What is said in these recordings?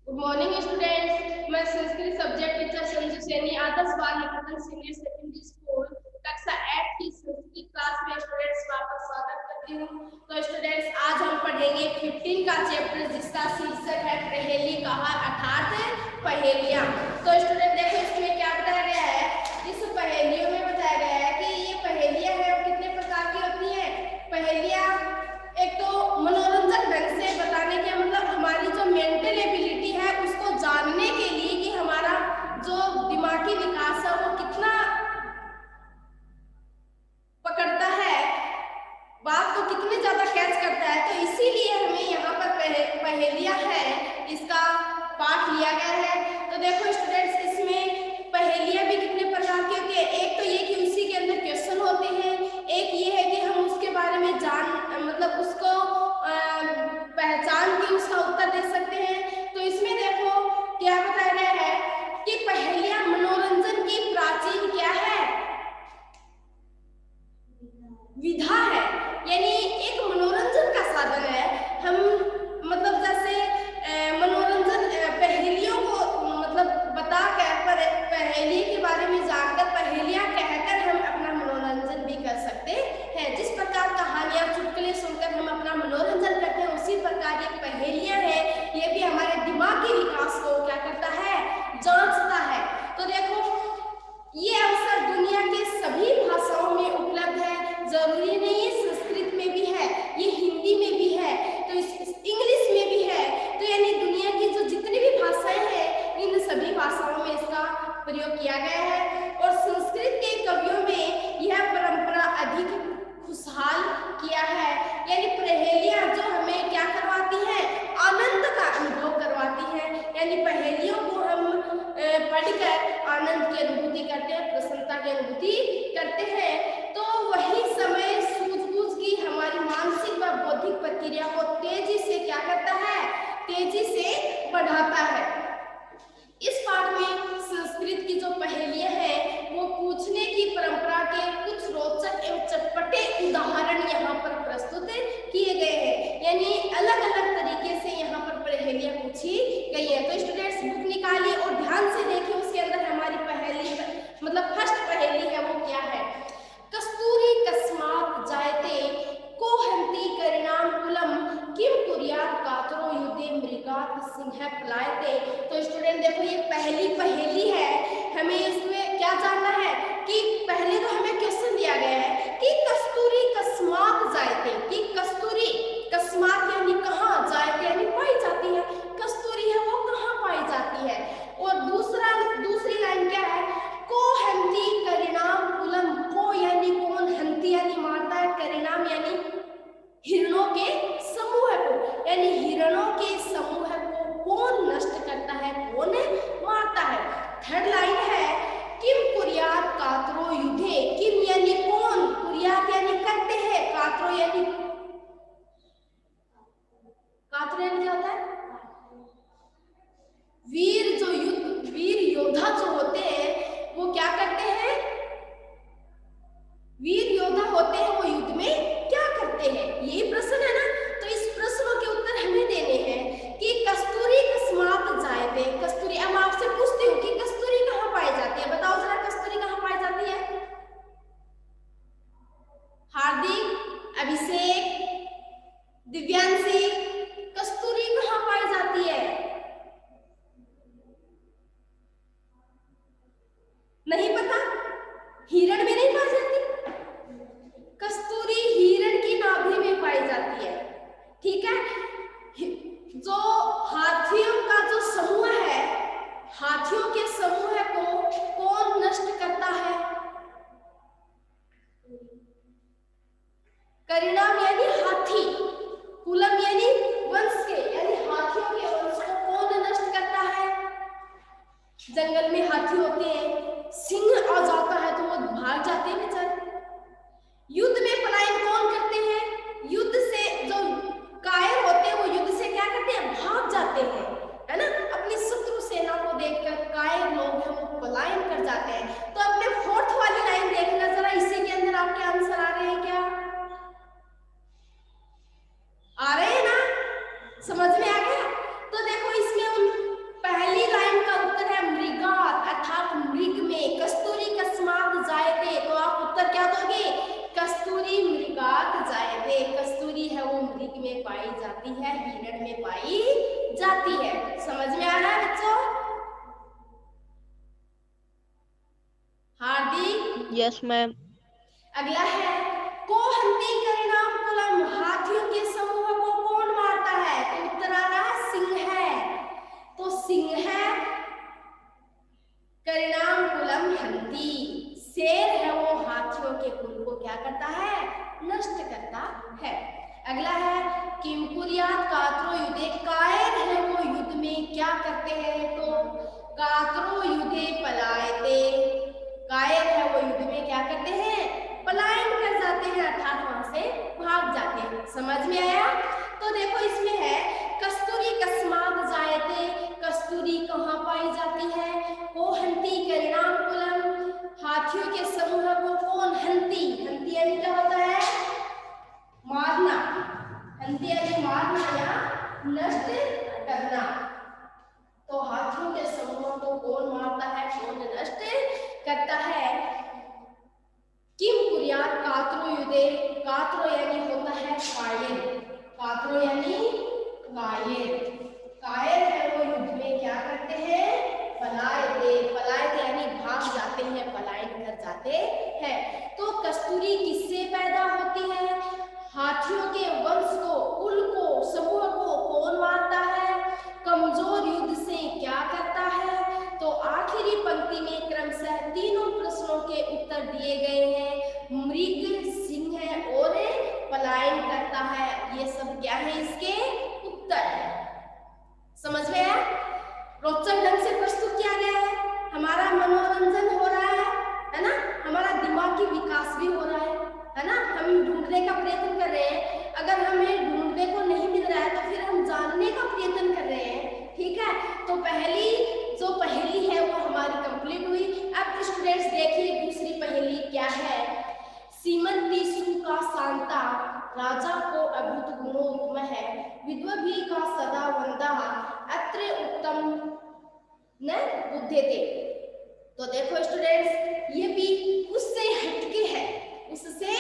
Good morning students. मैं Sanskrit subject teacher Sanju Saini आदर्श बाल निकेतन senior secondary school कक्षा 8 की संस्कृत क्लास में स्टूडेंट्स का आपका स्वागत करती हूँ। तो स्टूडेंट्स आज हम पढ़ेंगे 15 का चैप्टर जिसका शीर्षक है पहेली कहा अर्थात पहेलियाँ। तो स्टूडेंट देखो इसमें क्या बताया गया है। इस पहेलियों में बताया गया है कि ये पहेलियाँ है और कितने प्रकार की होती है पहेलियाँ। एक तो मनोरंजक ढंग से बताने के मतलब हमारी जो मेंटल एबिलिटी है उसको जानने के लिए कि हमारा जो दिमागी विकास है वो कितना पकड़ता है, बात को कितने ज्यादा कैच करता है। तो इसीलिए हमें यहाँ पर पहेलियाँ है इसका पाठ लिया गया है। तो देखो स्टूडेंट्स इसमें पहेलियाँ भी कितने प्रकार की होती है। एक तो ये कि उसी के अंदर क्वेश्चन होते हैं, एक ये है कि हम उसके बारे में मतलब उसको पहचान के उसका उत्तर दे सकते हैं। तो इसमें देखो क्या बताया गया है कि पहेलियाँ मनोरंजन की प्राचीन क्या है विधा है, यानी एक मनोरंजन का साधन है। हम मतलब जैसे मनोरंजन पहेलियों को मतलब बता कर पहेली के बारे में जानकर पहेलियां कहकर हम अपना मनोरंजन भी कर सकते हैं। जिस प्रकार कहानियां चुटकुले सुनकर हम अपना मनोरंजन करते हैं उसी प्रकार ये पहेलियां हैं, ये भी हमारे दिमागी विकास को क्या करता है जांचता है। तो देखो ये अवसर दुनिया के सभी भाषाओं में उपलब्ध है, जरूरी नहीं है संस्कृत में भी है, ये हिंदी में भी है, तो इंग्लिश में भी है। तो यानी दुनिया की जो जितनी भी भाषाएं हैं इन सभी भाषाओं में इसका प्रयोग किया गया है। और संस्कृत के कवियों में यह परंपरा अधिक खुशहाल किया है, यानी पहेलियां जो हमें क्या करवाती है आनंद का अनुभव करवाती है। यानी पहेलियों को हम पढ़कर आनंद की अनुभूति करते हैं, प्रसन्नता की अनुभूति करते हैं। तो वही समय सूझबूझ की हमारी मानसिक व बौद्धिक प्रक्रिया को तेजी से क्या करता है तेजी से बढ़ाता है। इस पाठ में संस्कृत की जो पहेलियां हैं वो पूछने की परंपरा के कुछ रोचक एवं चटपटे उदाहरण यहाँ पर प्रस्तुत किए गए हैं, यानी अलग अलग तरीके से यहाँ पर पहेलियां पूछी गई है। तो स्टूडेंट्स बुक निकालिए और ध्यान से देखिए उसके अंदर हमारी पहेली मतलब फर्स्ट पहेली है वो क्या है। कस्तूरी कस्मात् जायते को हन्ति परिणाम कुलम किम कुर्यात् कातरो युद्धे मृगात् सिंह पलायते। तो स्टूडेंट देखो ये पहली पहेली है, हमें इसमें क्या जानना है कि पहले तो हमें क्वेश्चन दिया गया है कि कस्तूरी कस्मात् जायते, कि कस्तूरी कस्मात् यानी कहाँ, जायते यानी पाई जाती है, कस्तूरी है वो कहाँ पाई जाती है। और दूसरी लाइन क्या है को हन्ति परिणाम कुलम, को यानी कौन, हन्ति यानी मारता है, परिणाम यानी हिरणों के समूह को, यानी हिरणों के समूह को कौन नष्ट करता है कौन मारता है। थर्ड लाइन है किम कुर्यात् कातरो युद्धे, किम यानी कौन, कुर्यात् यानी करते हैं, कातरो यानी जाती है। समझ में आ रहा है बच्चों? हार्दिक? Yes ma'am. अगला है कोहंती परिणाम कुलम, हाथियों के समूह को कौन मारता है? तो उत्तर आ रहा है सिंह है। तो सिंह है परिणाम कुलम हंती, शेर है वो हाथियों के कुल को क्या करता है? नष्ट करता है। अगला है किम कुर्यात कातरो युद्धे, कायर है वो युद्ध में क्या करते हैं? तो कातरो युद्धे पलायते, कायर है वो युद्ध में क्या करते हैं? पलायन कर जाते हैं, अर्थात वहां से भाग जाते हैं। समझ में आया? तो देखो इसमें है कस्तूरी कस्मात जायते, कस्तूरी कहाँ पाई जाती है? कोहंती परिणाम कुलम, हाथियों के समूह को कौन? हंती, हंती यानी क्या होता है? मारना, हंती यानी मारना या नष्ट करना। तो हाथियों के समूह को कौन मारता है, कौन नष्ट करता है? किम कुर्यात कातरो युद्धे, कातरो यानी होता है कायर, कातरो यानी कायर, कायर है वो युद्ध में क्या करते हैं? पलायते, पलायते यानी भाग जाते हैं, पलायन कर जाते हैं। तो कस्तूरी किससे पैदा होती है? हाथियों के वंश को, कुल को, समूह को कौन मारता है? कमजोर युद्ध से क्या करता है? तो आखिरी पंक्ति में क्रमशः तीनों प्रश्नों के उत्तर दिए गए हैं। मृग, सिंह और पलायन करता है। ये सब क्या है? इसके उत्तर है। समझ में आया? रोचक ढंग से प्रस्तुत किया गया है, हमारा मनोरंजन हो रहा है ना, हमारा दिमागी विकास भी हो रहा है ना। हम ढूंढने का प्रयत्न कर रहे हैं, अगर हमें ढूंढने को नहीं मिल रहा है तो फिर हम जानने का प्रयत्न कर रहे हैं। ठीक है, तो पहली जो पहेली है वो हमारी कंप्लीट हुई। अब स्टूडेंट्स देखिए दूसरी पहेली क्या है। सीमंतीसु का शांता, राजा को अभूत गुणोत्तम है, विद्वभी का सदा वंदा, अत्र उत्तम न बुद्धेते। तो देखो स्टूडेंट्स ये भी उससे हटके है, उससे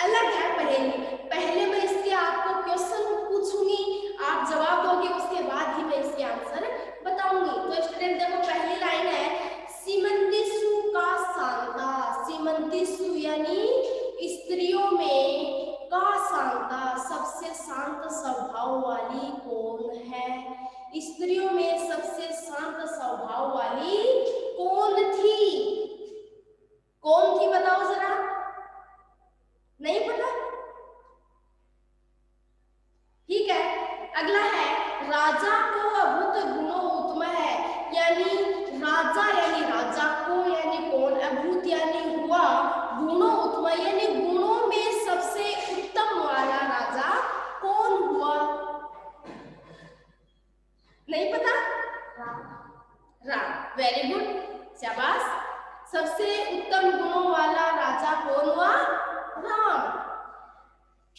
अलग है पहेली। पहले मैं इसके आपको क्वेश्चन पूछूंगी, आप जवाब दोगे, उसके बाद ही मैं इसके आंसर बताऊंगी। तो स्टूडेंट देखो पहली लाइन है सीमंतीसु का शांता, सीमंतीसु यानी स्त्रियों में का शांता, सबसे शांत स्वभाव वाली कौन है? स्त्रियों में सबसे शांत स्वभाव वाली कौन थी? कौन थी बताओ जरा, नहीं पता? ठीक है, अगला है राजा को अभूत गुणोत्तम है, यानी राजा यानी राजा को यानी कौन, अभूत यानी हुआ, गुणोत्तम यानी गुणों में सबसे उत्तम वाला राजा कौन हुआ? नहीं पता? राम, वेरी गुड, शाबाश। सबसे उत्तम गुणों वाला राजा कौन हुआ? राम।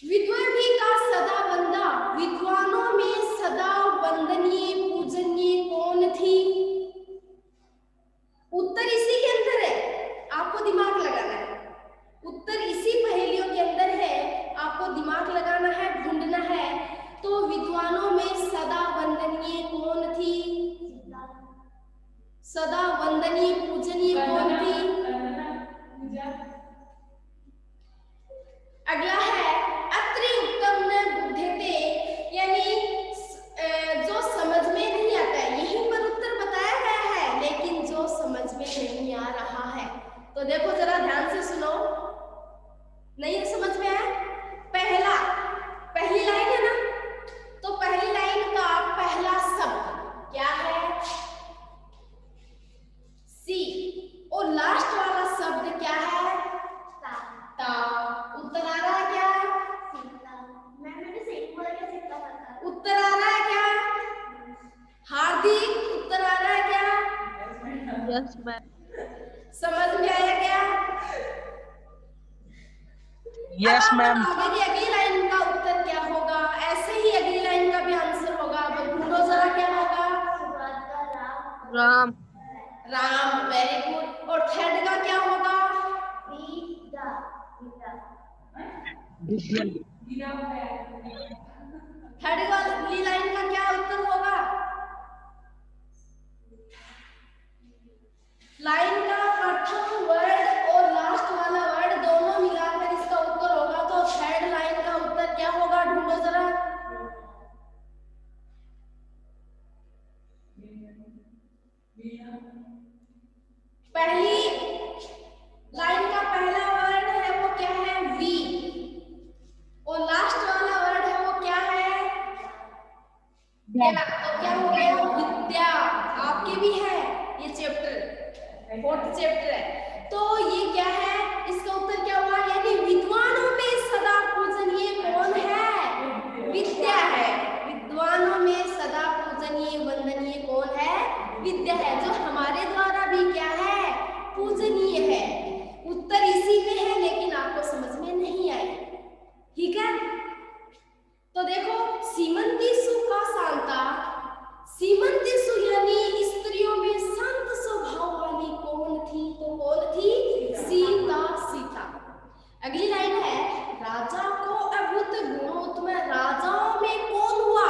विद्वभी का सदा वंदा, विद्वानों में सदा वंदनीय पूजनीय कौन थी? उत्तर इसी के अंदर है, आपको दिमाग लगाना है। उत्तर इसी पहेलियों के अंदर है, आपको दिमाग लगाना है, ढूंढना है। तो विद्वानों में सदा वंदनीय कौन थी? सदा वंदनीय पूजनीय कौन थी? अगला है अत्रि उत्तम न बुद्धेते, यानी जो समझ में नहीं आता है, यहीं पर उत्तर बताया गया है लेकिन जो समझ में नहीं आ रहा है। तो देखो जरा ध्यान से सुनो, नहीं समझ में आया? पहली लाइन है ना, तो पहली लाइन का पहला शब्द क्या है? सी, और लास्ट वाला शब्द क्या है? ता। उत्तर आ रहा है क्या? उत्तर आ रहा है क्या? हार्दिक उत्तर आ रहा है क्या? Yes ma'am. समझ में आया क्या? यस अब मैम। आप बताओगे कि अगली लाइन का उत्तर क्या होगा, ऐसे ही अगली लाइन का भी आंसर होगा। अब ढूंढो जरा क्या होगा? राम। Ram, very good. और थर्ड का क्या होगा? थर्ड वाली लाइन का क्या उत्तर होगा? पहली लाइन का पहला वर्ड है वो क्या है? वी। और लास्ट वाला वर्ड है वो क्या है? क्या। तो क्या हो गया? विद्या। आपके भी है ये चैप्टर, 4th चैप्टर है। तो ये क्या है? इसका उत्तर क्या हुआ? यानी विद्वानों में सदा पूजनीय कौन है? विद्या है। विद्वानों में सदा पूजनीय वंदनीय कौन है? विद्या है, जो हमारे द्वारा भी क्या है? पूजनीय है। उत्तर इसी में है, लेकिन आपको समझ में नहीं आई। ठीक है, तो देखो, सीमंतिसु का शांता। सीमंतिसु यानी स्त्रियों में शांत स्वभाव वाली कौन थी? तो कौन थी? सीता। सीता। अगली लाइन है, राजा को अभूत गुणोत्तम। राजाओं में कौन हुआ?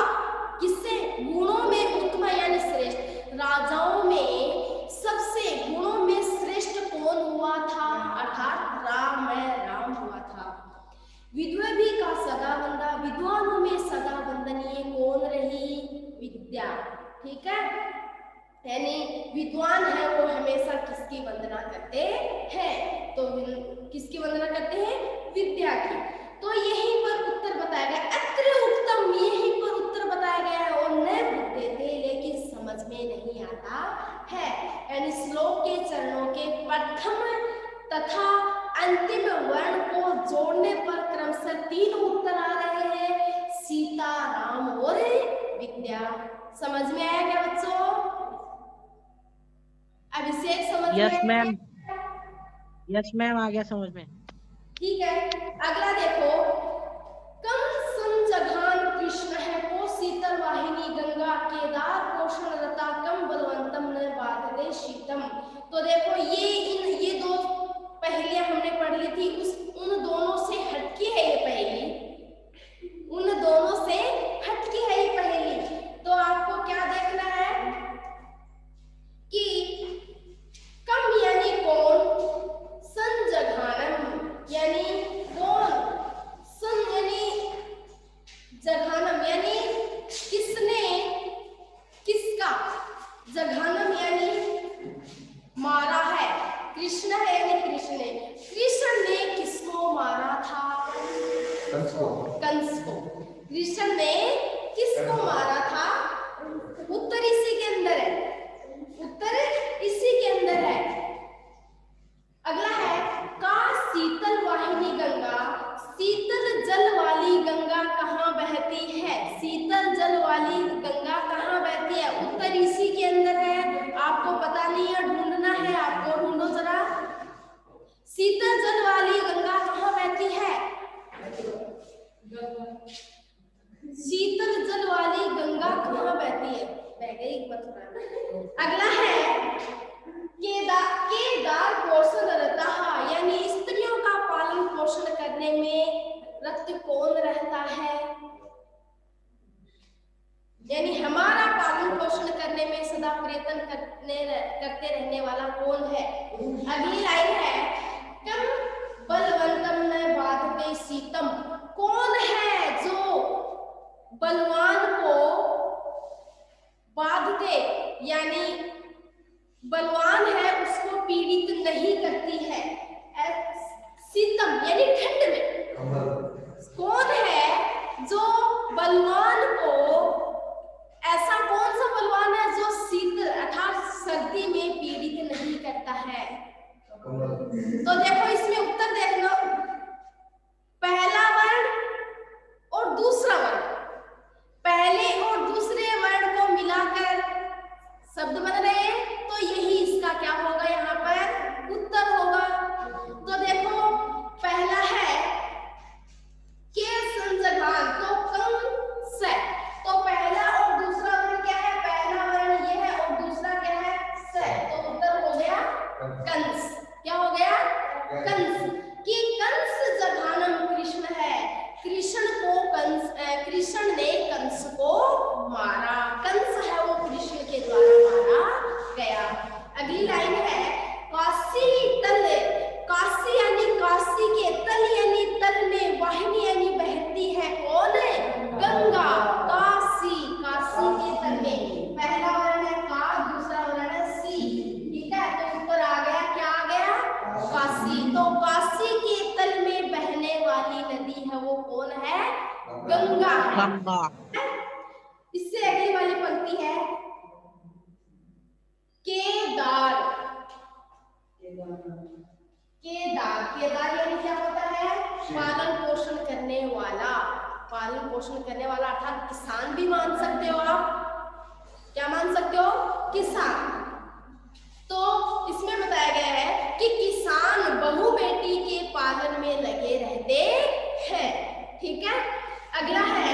किससे? गुणों में उत्तम यानी श्रेष्ठ। राजाओं में सबसे गुणों में श्रेष्ठ कौन हुआ था? अर्थात राम हुआ था। विद्वभी का सदा वंदा। विद्वानों में सदा वंदनीय कौन रही? विद्या। ठीक है, यानी विद्वान है वो हमेशा किसकी वंदना करते हैं? तो किसकी वंदना करते हैं? विद्या की। तो यहीं पर उत्तर बताया गया, अत्र उत्तम, यहीं पर उत्तर बताया गया है। और न बुद्धे थे, लेकिन समझ में नहीं आता है। यानी श्लोक के चरणों के प्रथम तथा अंतिम वर्ण को जोड़ने पर क्रमशः 3 उत्तर आ रहे हैं, सीता, राम और विद्या। समझ में आया क्या बच्चों? अभिषेक समझ में? यस मैम, यस मैम, आ गया समझ में। ठीक है, अगला देखो, कम संजघान कृष्ण है को शीतल वाहिनी गंगा केदार पोषण रता कम बलवंतम न बाधते शीतम। तो देखो, ये दो पहेलियां हमने पढ़ ली थी, उन दोनों से हटके है ये पहेली। उन दोनों से हटके है ये पहेली। तो आपको क्या देखना है कि कम यानी कौन, संजघानम यानी कौन, सन यानी जघानम यानी किसने, किसका, जघानम यानी मारा है, कृष्ण है यानी कृष्ण ने, कृष्ण ने किसको मारा था? कंस को। कंस को। कृष्ण ने किसको मारा था? उत्तर इसी के अंदर है, उत्तर इसी के अंदर है। अगला है, का शीतल वाहिनी गंगा, शीतल जल वाली गंगा कहाँ बहती है? शीतल जल वाली गंगा कहाँ बहती है? उत्तर इसी के अंदर है। आपको पता नहीं है, ढूंढना है, आपको ढूंढो जरा। शीतल जल वाली गंगा कहाँ बहती है? शीतल जल वाली गंगा कहाँ बहती है? बह गई मत। अगला है, केदार पोषण रहता है, यानी स्त्रियों का पालन पोषण करने में रत कौन रहता है? यानी हमारा पालन पोषण करने में सदा प्रयत्न करते रहने वाला कौन है? अगली लाइन है, कम बलवंतम न बाधते शीतम। कौन है जो बलवान को बाधते, यानी बलवान है उसको पीड़ित नहीं करती है? शीतम यानी ठंड में। कौन है जो बलवान को, ऐसा कौन सा बलवान है जो शीतल अर्थात सर्दी में पीड़ित नहीं करता है? तो देखो, इसमें उत्तर देखना, पहला वर्ण और दूसरा वर्ण, पहले और दूसरे वर्ण को मिलाकर शब्द बन रहे हैं, तो यही इसका क्या होगा? यहाँ पर उत्तर होगा। तो देखो, पहला है के संजघान, तो कम से, तो पहला और दूसरा वर्ण क्या है? पहला वर्ण ये है और दूसरा क्या है? से, तो उत्तर हो गया कंस। क्या हो गया? गंगा। इससे अगली वाली पंक्ति है केदार। केदार, केदार यानी क्या होता है? पालन पोषण करने वाला। पालन पोषण करने वाला अर्थात किसान भी मान सकते हो आप। क्या मान सकते हो? किसान। तो इसमें बताया गया है कि किसान बहू बेटी के पालन में लगे रहते हैं। ठीक है, अगला है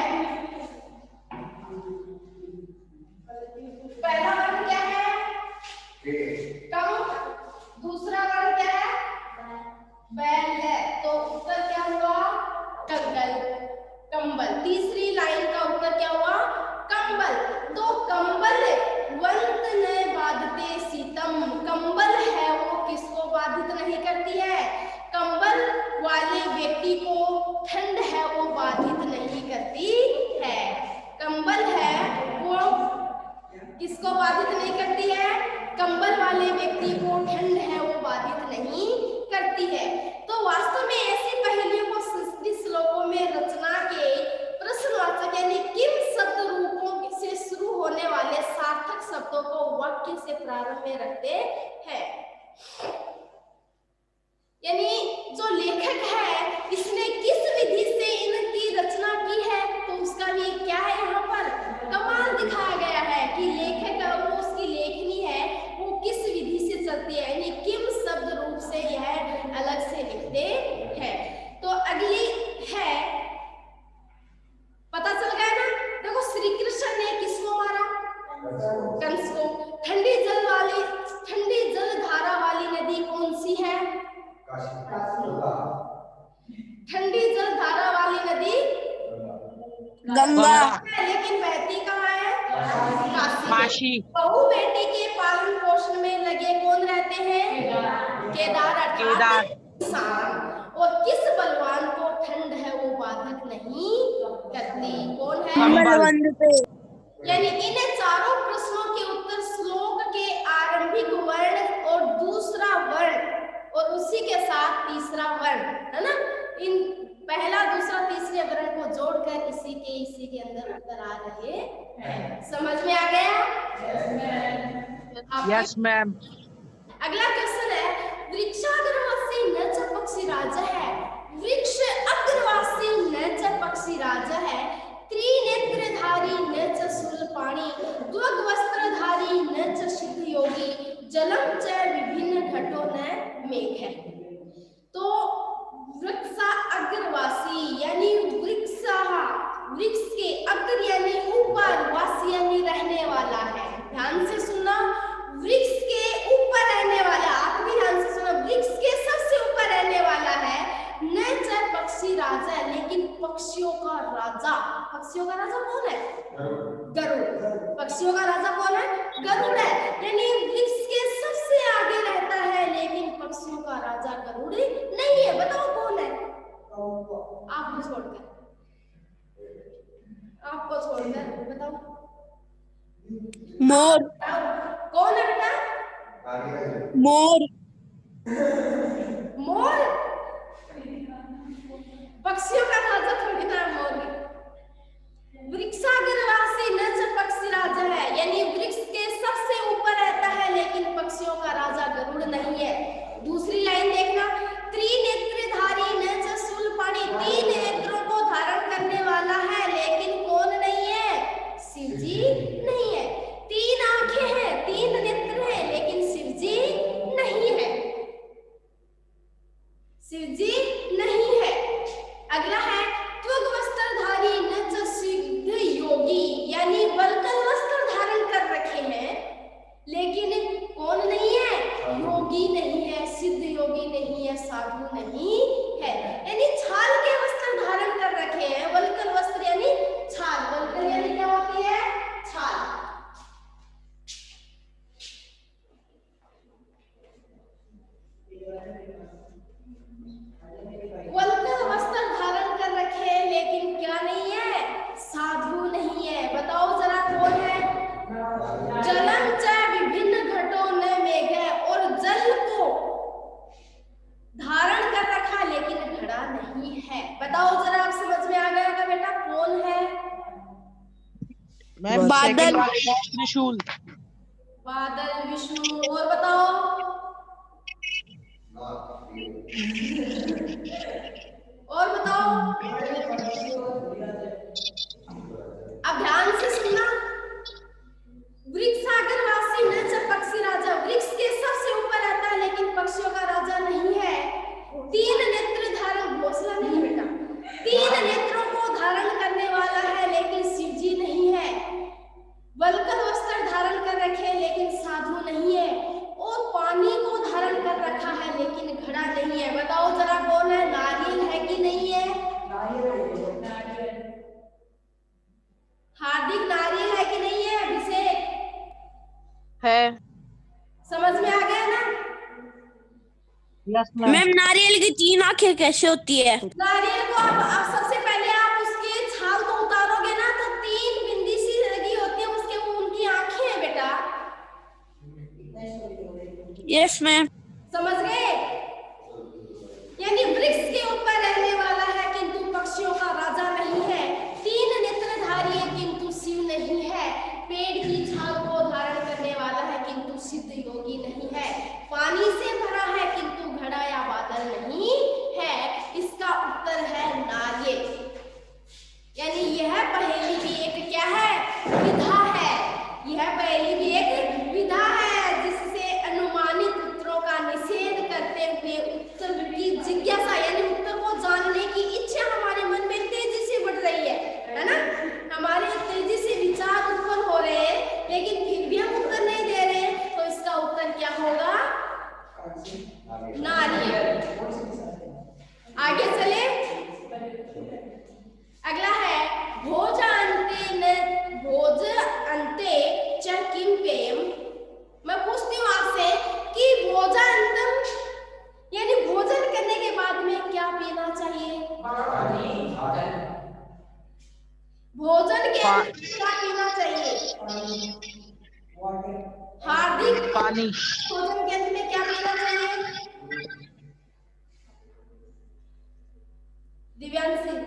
पहला वर्ण क्या है? कम। दूसरा वर्ण क्या है? बैल है। तो उत्तर क्या हुआ? कंबल। कंबल। तीसरी लाइन का उत्तर क्या हुआ? कंबल। तो कंबल वंत न बाधते सीतम। कंबल है वो किसको बाधित नहीं करती है? कंबल वाले व्यक्ति को ठंड है वो बाधित नहीं करती है। कंबल है वो किसको बाधित नहीं करती है? कंबल वाले व्यक्ति को ठंड है वो बाधित नहीं करती है। तो वास्तव में ऐसी पहेलियों को संस्कृत श्लोकों में रचना के प्रश्नवाचक यानी किम शब्द रूपों से शुरू होने वाले सार्थक शब्दों को वाक्य से प्रारंभ में रखते हैं। यानी जो लेखक है इसने किस विधि से इनकी रचना की है, तो उसका भी क्या है यहाँ पर कमाल दिखाया गया है कि लेखक और उसकी लेखनी है वो किस विधि से चलती है, यानी किम शब्द रूप से यह अलग से लिखते हैं। तो अगली है, पता चल गया ना? देखो श्री कृष्ण ने किसको मारा? कंस को। ठंडी जल धारा वाली नदी कौन सी है? ठंडी जल धारा वाली नदी गंगा। लेकिन बहती कहाँ है? काशी। बहू बेटी के पालन पोषण में लगे कौन रहते हैं? केदार अर्थात किसान। और किस बलवान को ठंड है वो बाधित नहीं करती? कौन है? यानी इन चारों प्रश्नों के उत्तर श्लोक के आरंभिक वर्ण और दूसरा वर्ण और उसी के साथ तीसरा वर्ण है ना, इन पहला दूसरा तीसरे वर्ण को जोड़कर इसी के अंदर उत्तर आ रहे हैं। समझ में आ गया? Yes ma'am. अगला क्वेश्चन है वृक्षाग्रवासी न च पक्षी राजा है। वृक्ष अग्रवासी न च पक्षी राजा है। त्रिनेत्रधारी न च शूलपाणी। द्वग्वस्त्रधारी न च सिद्ध योगी। जलम च विभिन्न घटों न मेघ है। तो वृक्षा अग्रवासी यानी वृक्ष के अग्र यानी ऊपर, वासी यानी रहने वाला है। ध्यान से सुनना, वृक्ष के ऊपर रहने वाला। आप भी ध्यान से सुनो, वृक्ष के सबसे ऊपर रहने वाला है। न च पक्षी राजा है, लेकिन पक्षियों का राजा। पक्षियों का राजा कौन है? गरुड़। पक्षियों का राजा कौन है? गरुड़ है। यानी वृक्ष के सबसे आगे रहता है, लेकिन पक्षियों का राजा गरुड़ नहीं है। बताओ कौन है? आपको छोड़कर बताओ। मोर। कौन है बेटा? मोर। मोर पक्षियों का राजा थोड़ी ना मोर। वृक्षाग्रवासी न च पक्षी राजा है, यानी वृक्ष के सबसे ऊपर रहता है, लेकिन पक्षियों का राजा गरुड़ नहीं है। दूसरी लाइन देखना, त्रिनेत्रधारी न च शूलपाणी। तीन नेत्रों को धारण करने वाला है, लेकिन कौन नहीं है? शिव जी नहीं है। तीन आंखें हैं, तीन नेत्र हैं, लेकिन शिव जी नहीं है। शिव जी नहीं है। अगला है त्वग्वस्त्रधारी न च सिद्ध योगी, यानी वल्कल वस्त्र धारण कर रखे हैं, लेकिन कौन नहीं है? योगी नहीं है, सिद्ध योगी नहीं है, साधु नहीं है। यानी छाल के वस्त्र धारण कर रखे हैं। वल्कल वस्त्र यानी छाल। वल्कल यानी क्या होती है? छाल। वल्कल वस्त्र धारण कर रखे हैं, लेकिन क्या नहीं है? साधु नहीं है। बताओ जरा कौन है? जलम च विभिन्न घटों न मेघ है। और जल को धारण कर रखा, लेकिन घड़ा नहीं है। बताओ जरा, आप समझ में आ गया था बेटा कौन है? मैम सेकंड वाले का त्रिशूल। बादल, विष्णु। और बताओ। और बताओ। अब ध्यान से सुनना। वृक्ष सागर वासी न च पक्षी राजा। वृक्ष के सबसे ऊपर रहता है लेकिन पक्षियों का राजा नहीं है। तीन नेत्र धारण, घोंसला नहीं बेटा, तीन नेत्रों को धारण करने वाला है लेकिन शिव जी नहीं है। वल्कल वस्त्र धारण कर रखे लेकिन साधु नहीं है। और पानी को धारण कर रखा है लेकिन घड़ा नहीं है। बताओ जरा कौन है? नारियल है कि नहीं है? हार्दिक, नारियल है कि नहीं है? अभिषेक है। समझ में आ गया ना? Yes ma'am. मैम नारियल की 3 आंखें कैसे होती है? नारियल को आप सबसे पहले आप उसके छाल को उतारोगे ना तो 3 बिंदी सी लगी होती है, उसके उनकी आंखें हैं बेटा। Yes ma'am. समझ गए? यानी वृक्ष के ऊपर रहने वाला है किंतु पक्षियों का राजा नहीं है। 3 नेत्रधारी है किंतु शिव नहीं है। पेड़ की छाल को धारण करने वाला है किंतु सिद्ध योगी नहीं है। पानी से भरा है किंतु घड़ा या बादल नहीं है। इसका उत्तर है नारियल। यानी यह पहेली भी एक क्या है? विधा है। यह पहेली भी एक विधा है जिससे अनुमानित उत्तरों का निषेध करते हुए उत्तर की जिज्ञासा यानी उत्तर को जानने की इच्छा हमारे मन में तेजी से बढ़ रही है ना? हमारे तेजी से विचार उत्पन्न हो रहे हैं लेकिन फिर भी हम उत्तर नहीं दे रहे हैं। तो इसका उत्तर क्या होगा? नारियल। आगे चले। अगला है भोज अंते च किम पेयम। मैं पूछती हूँ आपसे कि भोजांतम यानी भोजन करने के बाद में क्या पीना चाहिए? भोजन के अंत में क्या पीना चाहिए? हार्दिक, पानी। भोजन के अंत में क्या पीना चाहिए? दिव्यांशी।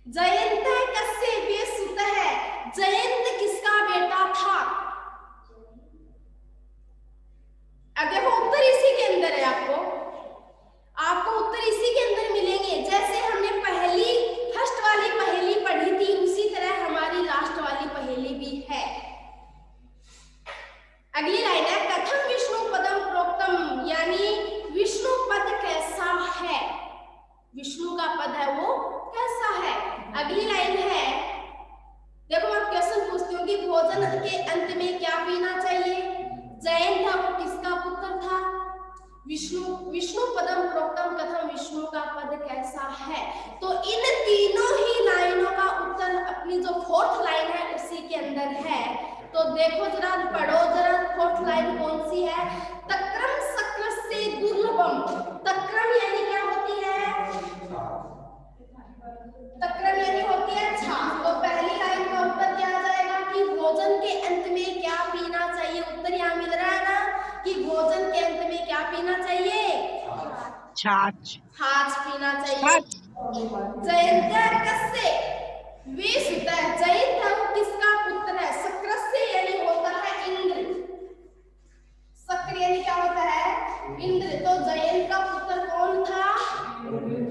जयंत कस्य सुत है। जयंत किसका बेटा था? अब देखो उत्तर इसी के अंदर है। आपको उत्तर इसी के अंदर मिलेंगे। जैसे हमने पहली फर्स्ट वाली पहेली पढ़ी थी उसी तरह हमारी लास्ट वाली पहेली भी है। अगली लाइन है कथम विष्णु पदम प्रोक्तम यानी विष्णु पद कैसा है? विष्णु का पद है वो कैसा है? अगली लाइन है, देखो मैं क्वेश्चन पूछती हूँ कि भोजन के अंत में क्या पीना चाहिए? जयंत था, वो किसका पुत्र था? विष्णु पदम प्रोक्तम कथम विष्णु का पद कैसा है? तो इन तीनों ही लाइनों का उत्तर अपनी जो फोर्थ लाइन है उसी के अंदर है। तो देखो जरा, पढ़ो जरा, फोर्थ लाइन कौन सी है? तक्रम सक्र से दुर्लभम। तक्रम यानी क्या होती है? तक्रम यानी होती है छाछ। तो पहली लाइन का उत्तर क्या आ जाएगा कि भोजन के अंत में क्या पीना चाहिए? उत्तर यहाँ मिल रहा है ना कि भोजन के अंत में क्या पीना चाहिए? छाछ। छाछ पीना चाहिए। जयंत कस्य वे सुत है। जयंत वो किसका पुत्र है? शक्र से यानी होता है इंद्र। शक्र यानी क्या होता है? इंद्र। तो जयंत का पुत्र कौन था?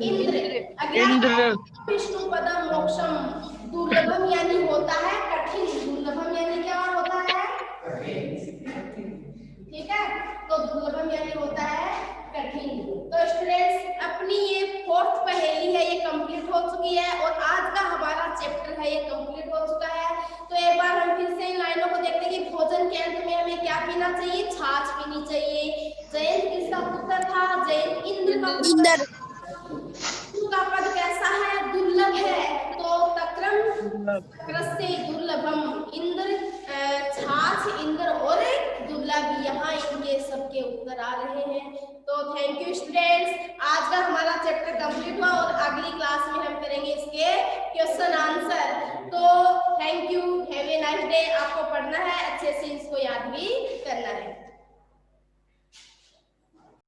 इंद्र। अगला विष्णु पदम मोक्षम। दुर्लभम यानी होता है कठिन। दुर्लभम यानी क्या होता है? ठीक है, तो दुर्लभम यानी होता है कठिन। तो स्टूडेंट्स अपनी ये फोर्थ पहेली है ये कंप्लीट हो चुकी है और आज का हमारा चैप्टर है ये कंप्लीट हो चुका है। तो एक बार हम फिर से इन लाइनों को देखते हैं कि भोजन के अंत में हमें क्या पीना चाहिए? छाछ पीनी चाहिए। जयंत किसका पुत्र था? जयंत इंद्र का पुत्र। का पद कैसा है? दुर्लभ है। तो तक्रम से दुर्लभम इंद्र, छाछ इंद्र और दुर्लभ, यहाँ इनके सबके उत्तर आ रहे हैं। तो थैंक यू स्टूडेंट्स, आज का हमारा चैप्टर कंप्लीट हुआ और अगली क्लास में हम करेंगे इसके